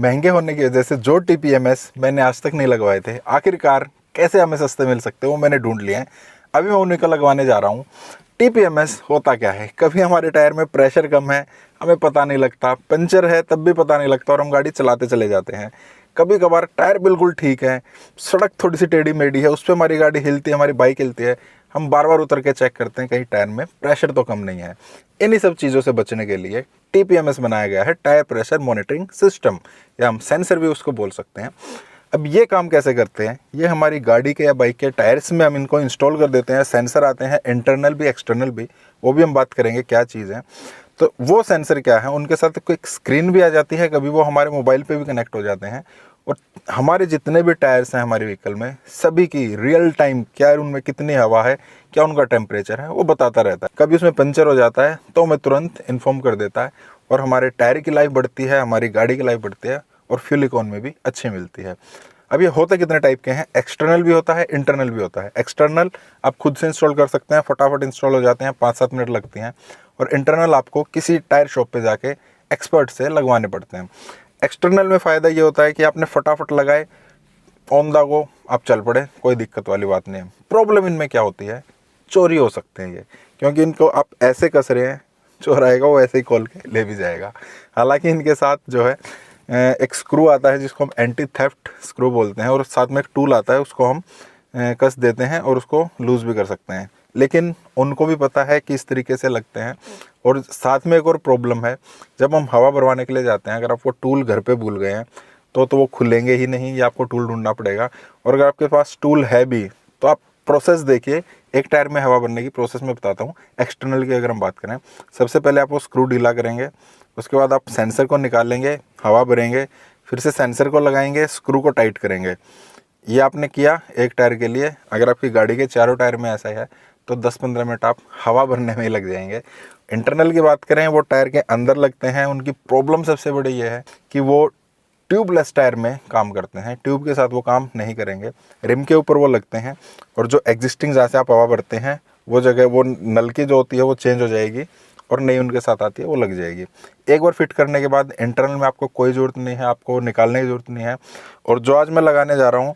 महंगे होने की वजह से जो टीपीएमएस मैंने आज तक नहीं लगवाए थे, आखिरकार कैसे हमें सस्ते मिल सकते हैं वो मैंने ढूंढ लिए हैं। अभी मैं उन्हीं को लगवाने जा रहा हूँ। टीपीएमएस होता क्या है, कभी हमारे टायर में प्रेशर कम है, हमें पता नहीं लगता, पंचर है तब भी पता नहीं लगता और हम गाड़ी चलाते चले जाते हैं। कभी कभार टायर बिल्कुल ठीक है, सड़क थोड़ी सी टेढ़ी मेढ़ी है, उस पर हमारी गाड़ी हिलती है, हमारी बाइक हिलती है, हम बार बार उतर के चेक करते हैं कहीं टायर में प्रेशर तो कम नहीं है। इन्हीं सब चीज़ों से बचने के लिए टीपीएमएस बनाया गया है, टायर प्रेशर मॉनिटरिंग सिस्टम, या हम सेंसर भी उसको बोल सकते हैं। अब ये काम कैसे करते हैं, ये हमारी गाड़ी के या बाइक के टायर्स में हम इनको इंस्टॉल कर देते हैं। सेंसर आते हैं इंटरनल भी एक्सटर्नल भी, वो भी हम बात करेंगे क्या चीज़ है। तो वो सेंसर क्या है, उनके साथ कोई स्क्रीन भी आ जाती है, कभी वो हमारे मोबाइल पे भी कनेक्ट हो जाते हैं और हमारे जितने भी टायर्स हैं हमारे व्हीकल में सभी की रियल टाइम क्या उनमें कितनी हवा है, क्या उनका टेम्परेचर है, वो बताता रहता है। कभी उसमें पंचर हो जाता है तो हमें तुरंत इन्फॉर्म कर देता है और हमारे टायर की लाइफ बढ़ती है, हमारी गाड़ी की लाइफ बढ़ती है और फ्यूल इकोनॉमी भी अच्छी मिलती है। अब ये होता कितने टाइप के हैं, एक्सटर्नल भी होता है, इंटरनल भी होता है। एक्सटर्नल आप खुद से इंस्टॉल कर सकते हैं, फटाफट इंस्टॉल हो जाते हैं, 5-7 मिनट लगती हैं। और इंटरनल आपको किसी टायर शॉप पे जाके एक्सपर्ट से लगवाने पड़ते हैं। एक्सटर्नल में फ़ायदा ये होता है कि आपने फटाफट लगाए, ऑन द गो आप चल पड़े, कोई दिक्कत वाली बात नहीं है। प्रॉब्लम इनमें क्या होती है, चोरी हो सकते हैं ये, क्योंकि इनको आप ऐसे कस रहे हैं, चोर आएगा वो ऐसे ही खोल के ले भी जाएगा। हालांकि इनके साथ जो है एक स्क्रू आता है जिसको हम एंटी थेफ्ट स्क्रू बोलते हैं और साथ में एक टूल आता है, उसको हम कस देते हैं और उसको लूज़ भी कर सकते हैं। लेकिन उनको भी पता है कि इस तरीके से लगते हैं। और साथ में एक और प्रॉब्लम है, जब हम हवा भरवाने के लिए जाते हैं, अगर आप वो टूल घर पे भूल गए हैं तो वो खुलेंगे ही नहीं, या आपको टूल ढूंढना पड़ेगा। और अगर आपके पास टूल है भी तो आप प्रोसेस देखिए, एक टायर में हवा भरने की प्रोसेस मैं बताता हूँ। एक्सटर्नल की अगर हम बात करें, सबसे पहले आप वो स्क्रू ढीला करेंगे, उसके बाद आप सेंसर को निकालेंगे, हवा भरेंगे, फिर से सेंसर को लगाएंगे, स्क्रू को टाइट करेंगे। ये आपने किया एक टायर के लिए। अगर आपकी गाड़ी के चारों टायर में ऐसा है तो 10-15 मिनट आप हवा भरने में ही लग जाएंगे। इंटरनल की बात करें, वो टायर के अंदर लगते हैं। उनकी प्रॉब्लम सबसे बड़ी ये है कि वो ट्यूबलेस टायर में काम करते हैं, ट्यूब के साथ वो काम नहीं करेंगे। रिम के ऊपर वो लगते हैं और जो एग्जिस्टिंग जहाँ से आप हवा भरते हैं वो जगह, वो नल की जो होती है वो चेंज हो जाएगी और नई उनके साथ आती है वो लग जाएगी। एक बार फिट करने के बाद इंटरनल में आपको कोई ज़रूरत नहीं है, आपको निकालने की ज़रूरत नहीं है। और जो आज मैं लगाने जा रहा हूँ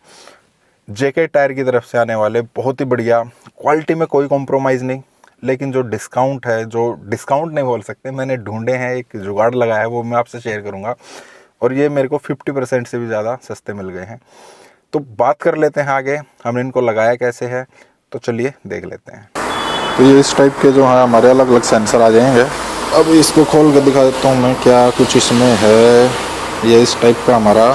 जेके टायर की तरफ से आने वाले, बहुत ही बढ़िया क्वालिटी में, कोई कॉम्प्रोमाइज़ नहीं। लेकिन जो डिस्काउंट है, जो डिस्काउंट नहीं बोल सकते, मैंने ढूंढे हैं, एक जुगाड़ लगाया है, वो मैं आपसे शेयर करूँगा। और ये मेरे को 50% से भी ज़्यादा सस्ते मिल गए हैं। तो बात कर लेते हैं आगे, हमने इनको लगाया कैसे है, तो चलिए देख लेते हैं। तो ये इस टाइप के जो है हमारे अलग अलग सेंसर आ जाएंगे। अब इसको खोल के दिखा देता हूँ मैं क्या कुछ इसमें है। ये इस टाइप का हमारा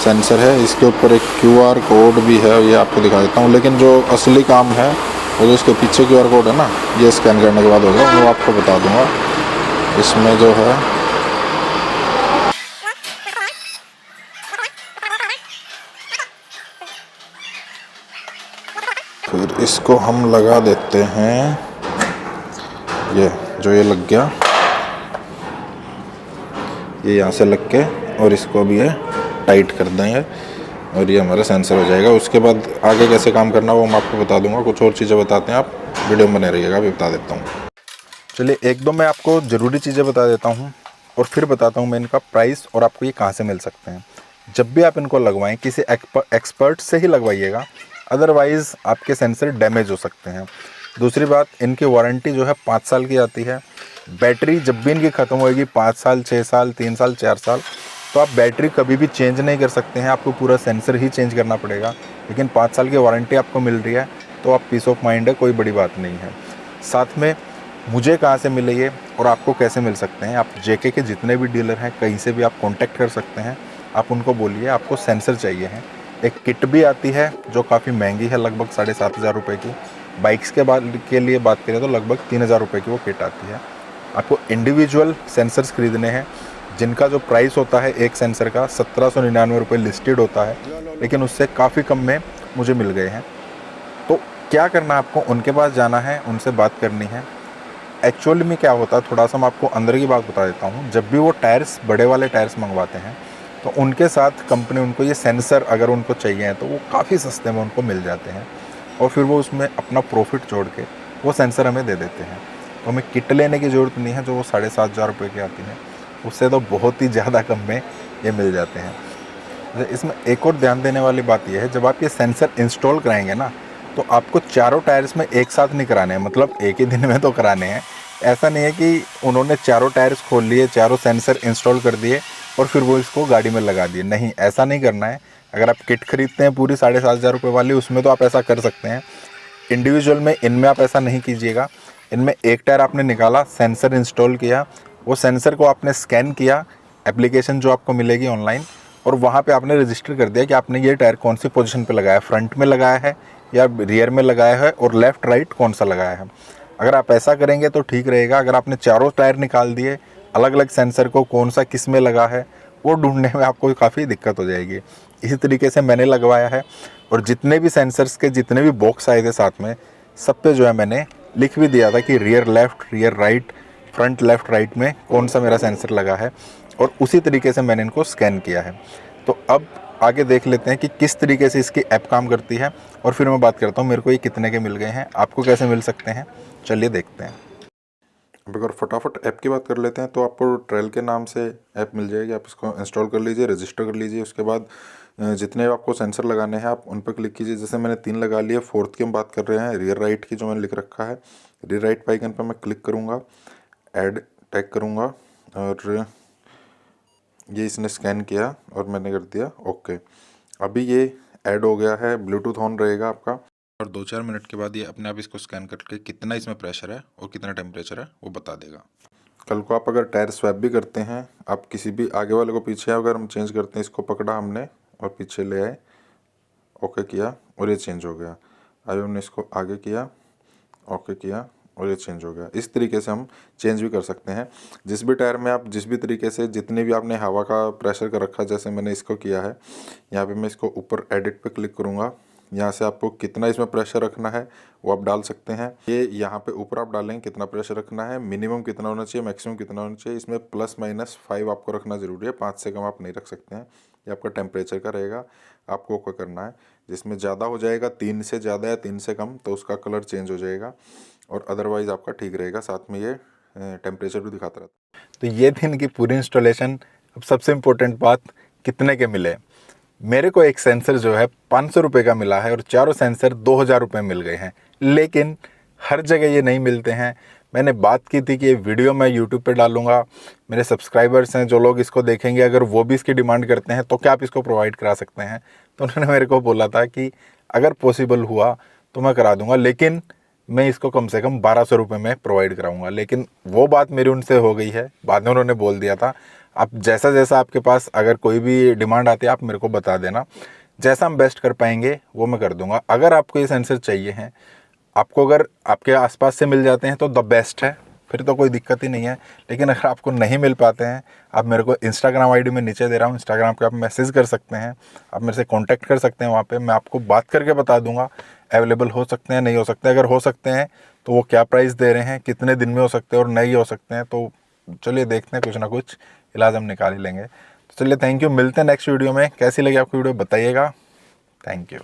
सेंसर है, इसके ऊपर एक QR कोड भी है, ये आपको दिखा देता हूँ। लेकिन जो असली काम है वो जो इसके पीछे QR कोड है ना, ये स्कैन करने के बाद होगा, वो आपको बता दूँगा। इसमें जो है फिर इसको हम लगा देते हैं, ये लग गया, ये यहाँ से लग के, और इसको अभी ये टाइट कर देंगे और ये हमारा सेंसर हो जाएगा। उसके बाद आगे कैसे काम करना वो मैं आपको बता दूंगा। कुछ और चीज़ें बताते हैं, आप वीडियो में बने रहिएगा, अभी बता देता हूँ। चलिए एक दो मैं आपको ज़रूरी चीज़ें बता देता हूँ और फिर बताता हूँ मैं इनका प्राइस और आपको ये कहाँ से मिल सकते हैं। जब भी आप इनको लगवाएं किसी एक्सपर्ट से ही लगवाइएगा, अदरवाइज़ आपके सेंसर डैमेज हो सकते हैं। दूसरी बात, इनकी वारंटी जो है 5 साल की आती है। बैटरी जब भी इनकी ख़त्म होएगी 5 साल, 6 साल, 3 साल, 4 साल, तो आप बैटरी कभी भी चेंज नहीं कर सकते हैं, आपको पूरा सेंसर ही चेंज करना पड़ेगा। लेकिन 5 साल की वारंटी आपको मिल रही है तो आप पीस ऑफ माइंड है, कोई बड़ी बात नहीं है। साथ में मुझे कहाँ से मिले ये और आपको कैसे मिल सकते हैं, आप जेके के जितने भी डीलर हैं कहीं से भी आप कॉन्टैक्ट कर सकते हैं। आप उनको बोलिए आपको सेंसर चाहिए हैं। एक किट भी आती है जो काफ़ी महंगी है, लगभग 7,500 रुपये की। बाइक्स के लिए बात करें तो लगभग 3,000 रुपये की वो किट आती है। आपको इंडिविजुअल सेंसर्स खरीदने हैं जिनका जो प्राइस होता है एक सेंसर का 1799 रुपये लिस्टेड होता है, लेकिन उससे काफ़ी कम में मुझे मिल गए हैं। तो क्या करना है आपको, उनके पास जाना है, उनसे बात करनी है। एक्चुअली में क्या होता है, थोड़ा सा मैं आपको अंदर की बात बता देता हूँ। जब भी वो टायर्स, बड़े वाले टायर्स मंगवाते हैं तो उनके साथ कंपनी उनको ये सेंसर अगर उनको चाहिए हैं तो वो काफ़ी सस्ते में उनको मिल जाते हैं और फिर वो उसमें अपना प्रॉफिट जोड़ के वो सेंसर हमें दे देते हैं। तो हमें किट लेने की ज़रूरत नहीं है जो वो 7,500 रुपये की आती है, उससे तो बहुत ही ज़्यादा कम में ये मिल जाते हैं। इसमें एक और ध्यान देने वाली बात यह है, जब आप ये सेंसर इंस्टॉल कराएंगे ना, तो आपको चारों टायर्स में एक साथ नहीं कराने हैं, मतलब एक ही दिन में तो कराने हैं। ऐसा नहीं है कि उन्होंने चारों टायर्स खोल लिए, चारों सेंसर इंस्टॉल कर दिए और फिर वो इसको गाड़ी में लगा दिए। नहीं, ऐसा नहीं करना है। अगर आप किट खरीदते हैं पूरी 7,500 रुपये वाली, उसमें तो आप ऐसा कर सकते हैं। इंडिविजुअल में इनमें आप ऐसा नहीं कीजिएगा। इनमें एक टायर आपने निकाला, सेंसर इंस्टॉल किया, वो सेंसर को आपने स्कैन किया, एप्लीकेशन जो आपको मिलेगी ऑनलाइन, और वहाँ पे आपने रजिस्टर कर दिया कि आपने ये टायर कौन सी पोजीशन पे लगाया है, फ्रंट में लगाया है या रियर में लगाया है, और लेफ़्ट राइट कौन सा लगाया है। अगर आप ऐसा करेंगे तो ठीक रहेगा। अगर आपने चारों टायर निकाल दिए, अलग अलग सेंसर को कौन सा किस में लगा है वो ढूंढने में आपको काफ़ी दिक्कत हो जाएगी। इसी तरीके से मैंने लगवाया है, और जितने भी सेंसर्स के जितने भी बॉक्स आए थे साथ में, सब पे जो है मैंने लिख भी दिया था कि rear left, rear right, front left right में कौन सा मेरा सेंसर लगा है, और उसी तरीके से मैंने इनको स्कैन किया है। तो अब आगे देख लेते हैं कि किस तरीके से इसकी ऐप काम करती है, और फिर मैं बात करता हूँ मेरे को ये कितने के मिल गए हैं, आपको कैसे मिल सकते हैं, चलिए देखते हैं। अब अगर फटाफट ऐप की बात कर लेते हैं, तो आपको ट्रेल के नाम से ऐप मिल जाएगी। आप इसको इंस्टॉल कर लीजिए, रजिस्टर कर लीजिए। उसके बाद जितने आपको सेंसर लगाने हैं आप उन पर क्लिक कीजिए। जैसे मैंने 3 लगा लिए, फोर्थ की हम बात कर रहे हैं, रियर राइट की, जो मैंने लिख रखा है। रियर राइट पे आइकन पर मैं क्लिक करूँगा, ऐड टैग करूँगा, और ये इसने स्कैन किया और मैंने कर दिया ओके। अभी ये ऐड हो गया है, ब्लूटूथ ऑन रहेगा आपका, और 2-4 मिनट के बाद ये अपने आप इसको स्कैन करके कितना इसमें प्रेशर है और कितना टेम्परेचर है वो बता देगा। कल को आप अगर टायर स्वैप भी करते हैं, आप किसी भी आगे वाले को पीछे अगर हम चेंज करते हैं, इसको पकड़ा हमने और पीछे ले आए, ओके किया और ये चेंज हो गया। अभी हमने इसको आगे किया, ओके किया और ये चेंज हो गया। इस तरीके से हम चेंज भी कर सकते हैं। जिस भी टायर में आप जिस भी तरीके से जितने भी आपने हवा का प्रेशर कर रखा, जैसे मैंने इसको किया है, यहाँ पे मैं इसको ऊपर एडिट पे क्लिक करूँगा। यहाँ से आपको कितना इसमें प्रेशर रखना है वो आप डाल सकते हैं। ये यहाँ पे ऊपर आप डालेंगे कितना प्रेशर रखना है, मिनिमम कितना होना चाहिए, मैक्सिमम कितना होना चाहिए। इसमें +-5 आपको रखना ज़रूरी है, 5 से कम आप नहीं रख सकते हैं। ये आपका टेम्परेचर का रहेगा, आपको ओके करना है। जिसमें ज़्यादा हो जाएगा, 3 से ज़्यादा या 3 से कम, तो उसका कलर चेंज हो जाएगा, और अदरवाइज़ आपका ठीक रहेगा। साथ में ये टेम्परेचर भी दिखाता रहता है। तो ये थी इनकी पूरी इंस्टॉलेशन। अब सबसे इम्पोर्टेंट बात, कितने के मिले। मेरे को एक सेंसर जो है 500 रुपये का मिला है, और चारों सेंसर 2,000 रुपये मिल गए हैं। लेकिन हर जगह ये नहीं मिलते हैं। मैंने बात की थी कि ये वीडियो मैं यूट्यूब पे डालूंगा, मेरे सब्सक्राइबर्स हैं जो लोग इसको देखेंगे, अगर वो भी इसकी डिमांड करते हैं तो क्या आप इसको प्रोवाइड करा सकते हैं। तो उन्होंने मेरे को बोला था कि अगर पॉसिबल हुआ तो मैं करा दूंगा, लेकिन मैं इसको कम से कम 1,200 रुपये में प्रोवाइड कराऊंगा। लेकिन वो बात मेरी उनसे हो गई है, बाद में उन्होंने बोल दिया था आप जैसा जैसा आपके पास अगर कोई भी डिमांड आती है आप मेरे को बता देना, जैसा हम बेस्ट कर पाएंगे वो मैं कर दूंगा। अगर आपको ये सेंसर चाहिए हैं, आपको अगर आपके आसपास से मिल जाते हैं तो द बेस्ट है, फिर तो कोई दिक्कत ही नहीं है। लेकिन अगर आपको नहीं मिल पाते हैं, आप मेरे को इंस्टाग्राम आईडी में नीचे दे रहा हूँ, इंस्टाग्राम पे आप मैसेज कर सकते हैं, आप मेरे से कांटेक्ट कर सकते हैं। वहाँ पे मैं आपको बात करके बता दूंगा अवेलेबल हो सकते हैं नहीं हो सकते। अगर हो सकते हैं तो वो क्या प्राइस दे रहे हैं, कितने दिन में हो सकते हैं, और नहीं हो सकते हैं तो चलिए देखते हैं, कुछ ना कुछ इलाज हम निकाल ही लेंगे। तो चलिए, थैंक यू, मिलते हैं नेक्स्ट वीडियो में। कैसी लगी आपको वीडियो बताइएगा। Thank you.